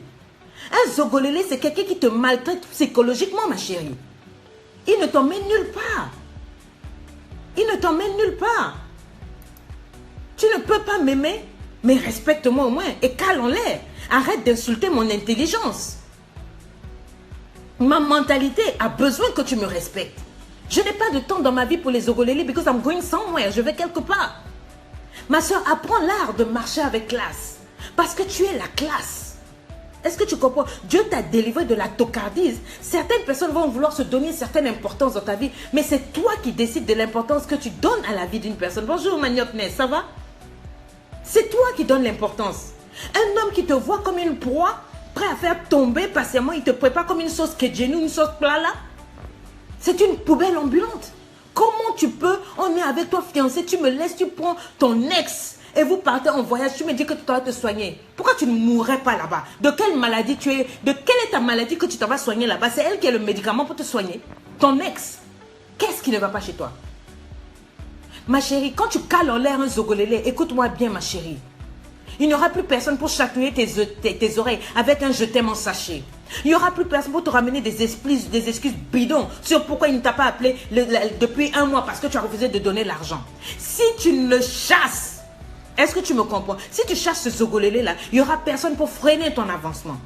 Un zogolélé, c'est quelqu'un qui te maltraite psychologiquement, ma chérie. Il ne t'emmène nulle part. Il ne t'emmène nulle part. Tu ne peux pas m'aimer, mais respecte-moi au moins. Et cale en l'air. Arrête d'insulter mon intelligence. Ma mentalité a besoin que tu me respectes. Je n'ai pas de temps dans ma vie pour les zogolélés because I'm going somewhere. Je vais quelque part. Ma soeur, apprends l'art de marcher avec classe. Parce que tu es la classe. Est-ce que tu comprends? Dieu t'a délivré de la tocardise. Certaines personnes vont vouloir se donner une certaine importance dans ta vie. Mais c'est toi qui décides de l'importance que tu donnes à la vie d'une personne. Bonjour Maniopnès, ça va? C'est toi qui donnes l'importance. Un homme qui te voit comme une proie, prêt à faire tomber patiemment, il te prépare comme une sauce kedjenou, une sauce plala. C'est une poubelle ambulante. Comment tu peux, on est avec toi fiancé, tu me laisses, tu prends ton ex et vous partez en voyage, tu me dis que tu dois te soigner. Pourquoi tu ne mourrais pas là-bas? De quelle maladie tu es? De quelle est ta maladie que tu t'en vas soigner là-bas? C'est elle qui a le médicament pour te soigner. Ton ex, qu'est-ce qui ne va pas chez toi? Ma chérie, quand tu cales en l'air un zogolélé, écoute-moi bien ma chérie. Il n'y aura plus personne pour chatouiller tes oreilles avec un je t'aime en sachet. Il n'y aura plus personne pour te ramener des excuses bidons sur pourquoi il ne t'a pas appelé depuis 1 mois parce que tu as refusé de donner l'argent. Si tu le chasses, est-ce que tu me comprends? Si tu chasses ce zogolélé là, il n'y aura personne pour freiner ton avancement.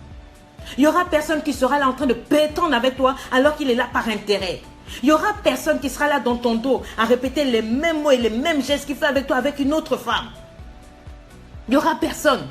Il n'y aura personne qui sera là en train de pétendre avec toi alors qu'il est là par intérêt. Il n'y aura personne qui sera là dans ton dos à répéter les mêmes mots et les mêmes gestes qu'il fait avec toi avec une autre femme. Il n'y aura personne.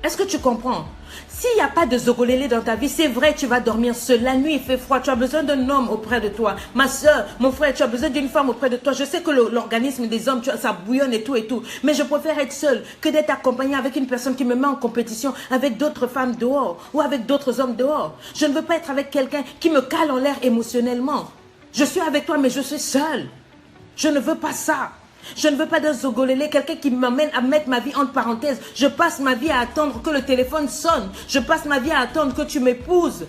Est-ce que tu comprends? S'il n'y a pas de zogolélé dans ta vie, c'est vrai, tu vas dormir seul. La nuit, il fait froid. Tu as besoin d'un homme auprès de toi. Ma soeur, mon frère, tu as besoin d'une femme auprès de toi. Je sais que l'organisme des hommes, ça bouillonne et tout et tout. Mais je préfère être seule que d'être accompagnée avec une personne qui me met en compétition avec d'autres femmes dehors ou avec d'autres hommes dehors. Je ne veux pas être avec quelqu'un qui me cale en l'air émotionnellement. Je suis avec toi, mais je suis seule. Je ne veux pas ça. Je ne veux pas d'un zogolélé, quelqu'un qui m'amène à mettre ma vie entre parenthèses. Je passe ma vie à attendre que le téléphone sonne. Je passe ma vie à attendre que tu m'épouses.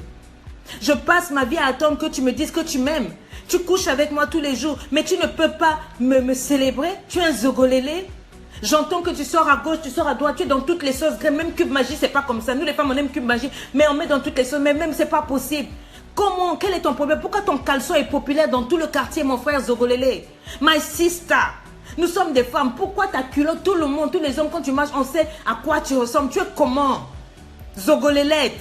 Je passe ma vie à attendre que tu me dises que tu m'aimes. Tu couches avec moi tous les jours, mais tu ne peux pas me célébrer. Tu es un zogolélé. J'entends que tu sors à gauche, tu sors à droite, tu es dans toutes les sauces. Même Cube Magie, c'est pas comme ça. Nous les femmes, on aime Cube Magie, mais on met dans toutes les sauces. Mais même, c'est pas possible. Comment? Quel est ton problème? Pourquoi ton caleçon est populaire dans tout le quartier, mon frère Zogolélé? My sister. Nous sommes des femmes. Pourquoi ta culotte, tout le monde, tous les hommes, quand tu marches, on sait à quoi tu ressembles. Tu es comment? Zogolélette.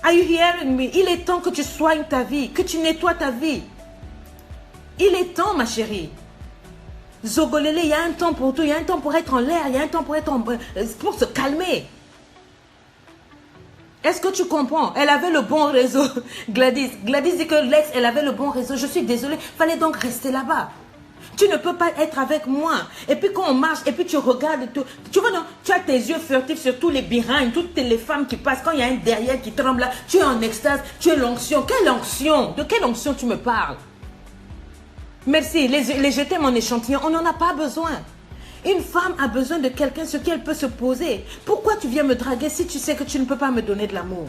Are you hearing me? Il est temps que tu soignes ta vie, que tu nettoies ta vie. Il est temps, ma chérie. Zogolélé, il y a un temps pour tout. Il y a un temps pour être en l'air. Il y a un temps pour être pour se calmer. Est-ce que tu comprends? Elle avait le bon réseau. Gladys dit que l'ex, elle avait le bon réseau. Je suis désolée. Fallait donc rester là-bas. Tu ne peux pas être avec moi. Et puis quand on marche, et puis tu regardes tout. Tu vois, non, tu as tes yeux furtifs sur tous les behind, toutes les femmes qui passent. Quand il y a un derrière qui tremble là, tu es en extase. Tu es l'onction. Quelle onction? De quelle onction tu me parles? Merci. Les jeter mon échantillon, on n'en a pas besoin. Une femme a besoin de quelqu'un sur qui elle peut se poser. Pourquoi tu viens me draguer si tu sais que tu ne peux pas me donner de l'amour?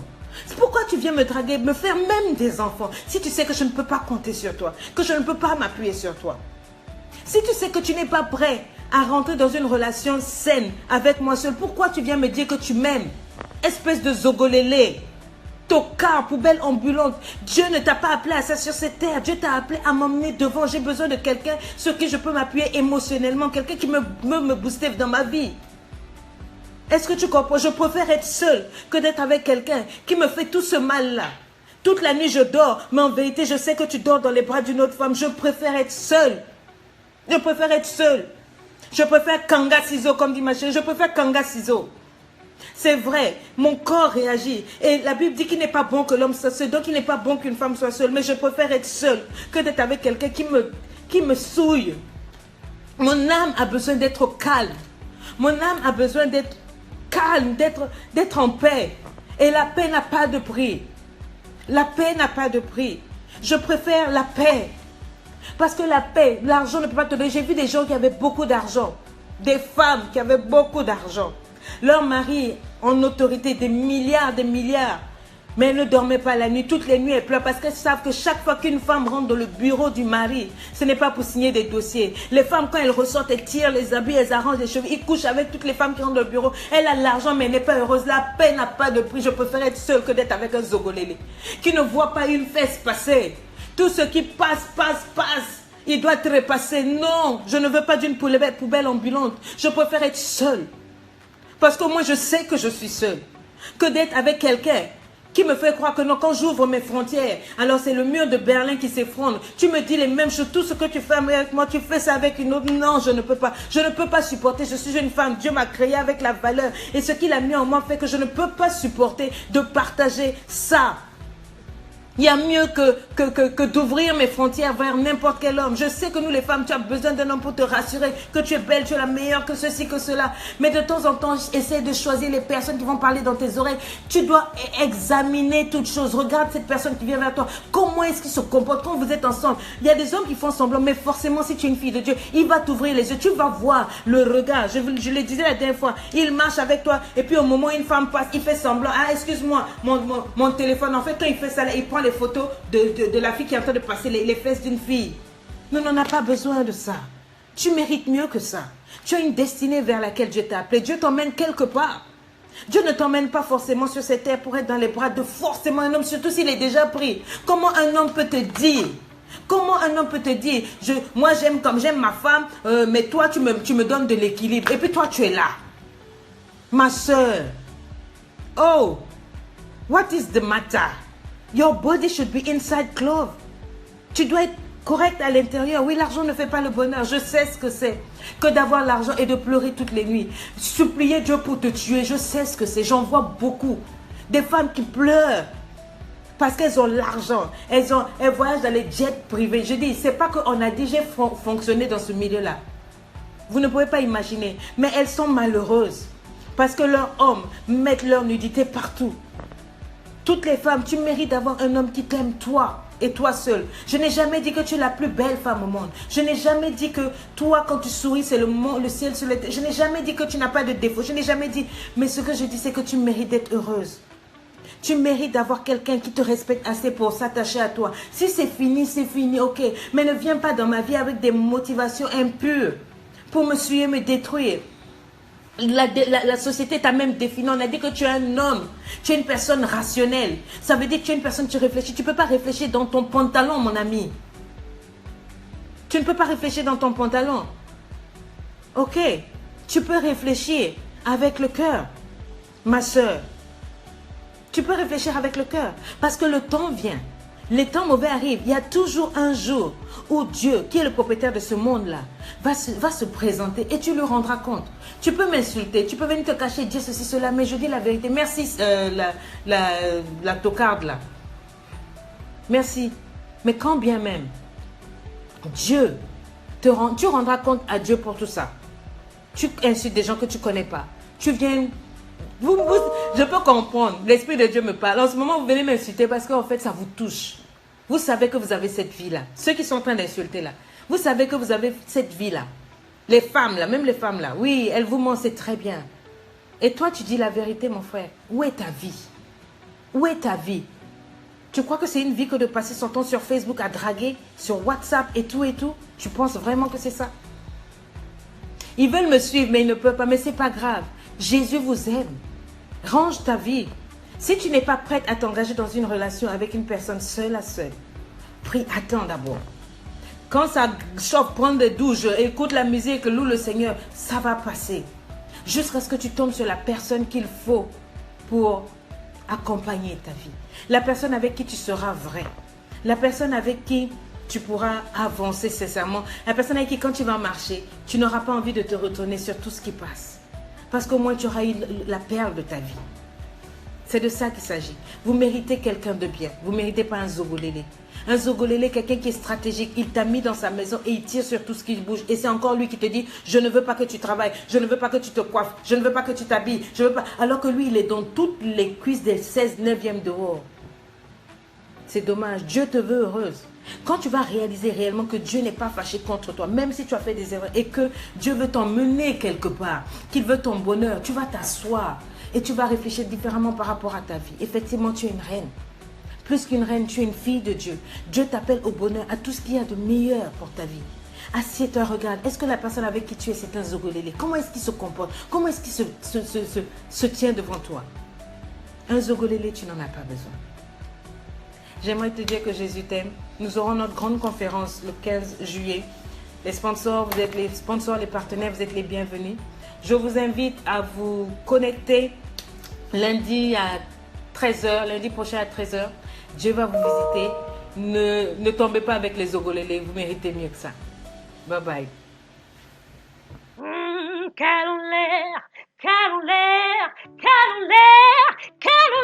Pourquoi tu viens me draguer, me faire même des enfants, si tu sais que je ne peux pas compter sur toi, que je ne peux pas m'appuyer sur toi? Si tu sais que tu n'es pas prêt à rentrer dans une relation saine avec moi seul, pourquoi tu viens me dire que tu m'aimes? Espèce de zogolélé. Tocard, poubelle ambulante. Dieu ne t'a pas appelé à ça sur cette terre. Dieu t'a appelé à m'emmener devant. J'ai besoin de quelqu'un sur qui je peux m'appuyer émotionnellement. Quelqu'un qui me booster dans ma vie. Est-ce que tu comprends? Je préfère être seule que d'être avec quelqu'un qui me fait tout ce mal-là. Toute la nuit, je dors. Mais en vérité, je sais que tu dors dans les bras d'une autre femme. Je préfère être seule. Je préfère être seule. Je préfère Kanga Ciseaux, comme dit ma chérie. Je préfère Kanga Ciseaux. C'est vrai, mon corps réagit. Et la Bible dit qu'il n'est pas bon que l'homme soit seul. Donc il n'est pas bon qu'une femme soit seule. Mais je préfère être seule que d'être avec quelqu'un qui me souille. Mon âme a besoin d'être calme. Mon âme a besoin d'être calme, d'être en paix. Et la paix n'a pas de prix. La paix n'a pas de prix. Je préfère la paix. Parce que la paix, l'argent ne peut pas te donner. J'ai vu des gens qui avaient beaucoup d'argent. Des femmes qui avaient beaucoup d'argent. Leur mari en autorité, des milliards. Mais elles ne dormaient pas la nuit. Toutes les nuits, elles pleurent parce qu'elles savent que chaque fois qu'une femme rentre dans le bureau du mari, ce n'est pas pour signer des dossiers. Les femmes, quand elles ressortent, elles tirent les habits, elles arrangent les cheveux. Ils couchent avec toutes les femmes qui rentrent dans le bureau. Elle a l'argent, mais elle n'est pas heureuse. La paix n'a pas de prix. Je préfère être seule que d'être avec un zogolélé qui ne voit pas une fesse passer. Tout ce qui passe. Il doit trépasser. Non, je ne veux pas d'une poubelle ambulante. Je préfère être seule. Parce que moi, je sais que je suis seule. Que d'être avec quelqu'un qui me fait croire que non, quand j'ouvre mes frontières, alors c'est le mur de Berlin qui s'effondre. Tu me dis les mêmes choses, tout ce que tu fais avec moi, tu fais ça avec une autre. Non, je ne peux pas. Je ne peux pas supporter. Je suis une femme. Dieu m'a créée avec la valeur. Et ce qu'il a mis en moi fait que je ne peux pas supporter de partager ça. Il y a mieux que d'ouvrir mes frontières vers n'importe quel homme. Je sais que nous les femmes, tu as besoin d'un homme pour te rassurer que tu es belle, tu es la meilleure, que ceci, que cela. Mais de temps en temps, essaie de choisir les personnes qui vont parler dans tes oreilles. Tu dois examiner toutes choses. Regarde cette personne qui vient vers toi. Comment est-ce qu'il se comporte quand vous êtes ensemble? Il y a des hommes qui font semblant, mais forcément, si tu es une fille de Dieu, il va t'ouvrir les yeux. Tu vas voir le regard. Je le disais la dernière fois. Il marche avec toi et puis au moment où une femme passe, il fait semblant. Ah, excuse-moi, mon téléphone. En fait, quand il fait ça, il prend les photos de la fille qui est en train de passer les fesses d'une fille. Nous n'en avons pas besoin de ça. Tu mérites mieux que ça. Tu as une destinée vers laquelle Dieu t'a appelé. Dieu t'emmène quelque part. Dieu ne t'emmène pas forcément sur cette terre pour être dans les bras de forcément un homme, surtout s'il est déjà pris. Comment un homme peut te dire? Comment un homme peut te dire, moi j'aime comme j'aime ma femme, mais toi tu me donnes de l'équilibre. Et puis toi tu es là. Ma soeur. Oh, what is the matter? Your body should be inside clothes. Tu dois être correct à l'intérieur. Oui, l'argent ne fait pas le bonheur. Je sais ce que c'est que d'avoir l'argent et de pleurer toutes les nuits. Supplier Dieu pour te tuer. Je sais ce que c'est. J'en vois beaucoup. Des femmes qui pleurent parce qu'elles ont l'argent. Elles voyagent dans les jets privés. Je dis, c'est pas qu'on a déjà fonctionné dans ce milieu-là. Vous ne pouvez pas imaginer. Mais elles sont malheureuses parce que leurs hommes mettent leur nudité partout. Toutes les femmes, tu mérites d'avoir un homme qui t'aime toi et toi seul. Je n'ai jamais dit que tu es la plus belle femme au monde. Je n'ai jamais dit que toi, quand tu souris, c'est le ciel sur la terre. Je n'ai jamais dit que tu n'as pas de défaut. Je n'ai jamais dit. Mais ce que je dis, c'est que tu mérites d'être heureuse. Tu mérites d'avoir quelqu'un qui te respecte assez pour s'attacher à toi. Si c'est fini, ok. Mais ne viens pas dans ma vie avec des motivations impures pour me suivre, me détruire. La société t'a même défini. On a dit que tu es un homme. Tu es une personne rationnelle. Ça veut dire que tu es une personne qui réfléchit. Tu ne peux pas réfléchir dans ton pantalon, mon ami. Tu ne peux pas réfléchir dans ton pantalon. Ok. Tu peux réfléchir avec le cœur, ma soeur. Tu peux réfléchir avec le cœur. Parce que le temps vient. Les temps mauvais arrivent. Il y a toujours un jour où Dieu, qui est le propriétaire de ce monde-là, va se présenter et tu lui rendras compte. Tu peux m'insulter, tu peux venir te cacher, dire ceci, cela, mais je dis la vérité. Merci, la tocarde là. Merci. Mais quand bien même, Dieu, tu rendras compte à Dieu pour tout ça. Tu insultes des gens que tu ne connais pas. Tu viens... je peux comprendre. L'Esprit de Dieu me parle. En ce moment, vous venez m'insulter parce qu'en fait, ça vous touche. Vous savez que vous avez cette vie-là. Ceux qui sont en train d'insulter là. Vous savez que vous avez cette vie-là. Les femmes là, même les femmes là. Oui, elles vous mentent, c'est très bien. Et toi, tu dis la vérité, mon frère. Où est ta vie? Où est ta vie? Tu crois que c'est une vie que de passer son temps sur Facebook à draguer, sur WhatsApp et tout et tout? Tu penses vraiment que c'est ça? Ils veulent me suivre, mais ils ne peuvent pas. Mais c'est pas grave. Jésus vous aime. Range ta vie. Si tu n'es pas prête à t'engager dans une relation avec une personne seule à seule, prie, attends d'abord. Quand ça chauffe, prends des douches, écoute la musique, loue le Seigneur, ça va passer. Jusqu'à ce que tu tombes sur la personne qu'il faut pour accompagner ta vie. La personne avec qui tu seras vrai. La personne avec qui tu pourras avancer sincèrement. La personne avec qui, quand tu vas marcher, tu n'auras pas envie de te retourner sur tout ce qui passe. Parce qu'au moins, tu auras eu la perle de ta vie. C'est de ça qu'il s'agit. Vous méritez quelqu'un de bien. Vous ne méritez pas un zogolélé. Un zogolélé, quelqu'un qui est stratégique. Il t'a mis dans sa maison et il tire sur tout ce qui bouge. Et c'est encore lui qui te dit, je ne veux pas que tu travailles. Je ne veux pas que tu te coiffes. Je ne veux pas que tu t'habilles. Je veux pas... Alors que lui, il est dans toutes les cuisses des 16, 9e dehors. C'est dommage. Dieu te veut heureuse. Quand tu vas réaliser réellement que Dieu n'est pas fâché contre toi, même si tu as fait des erreurs et que Dieu veut t'emmener quelque part, qu'il veut ton bonheur, tu vas t'asseoir et tu vas réfléchir différemment par rapport à ta vie. Effectivement, tu es une reine. Plus qu'une reine, tu es une fille de Dieu. Dieu t'appelle au bonheur, à tout ce qu'il y a de meilleur pour ta vie. Assieds-toi, regarde. Est-ce que la personne avec qui tu es, c'est un zogolélé? Comment est-ce qu'il se comporte? Comment est-ce qu'il se tient devant toi? Un zogolélé, tu n'en as pas besoin. J'aimerais te dire que Jésus t'aime. Nous aurons notre grande conférence le 15 juillet. Les sponsors, vous êtes les sponsors, les partenaires, vous êtes les bienvenus. Je vous invite à vous connecter lundi à 13h, lundi prochain à 13h. Dieu va vous visiter. Ne tombez pas avec les zogolélés, vous méritez mieux que ça. Bye bye. Quelle l'air, quelle l'air, quelle l'air, quelle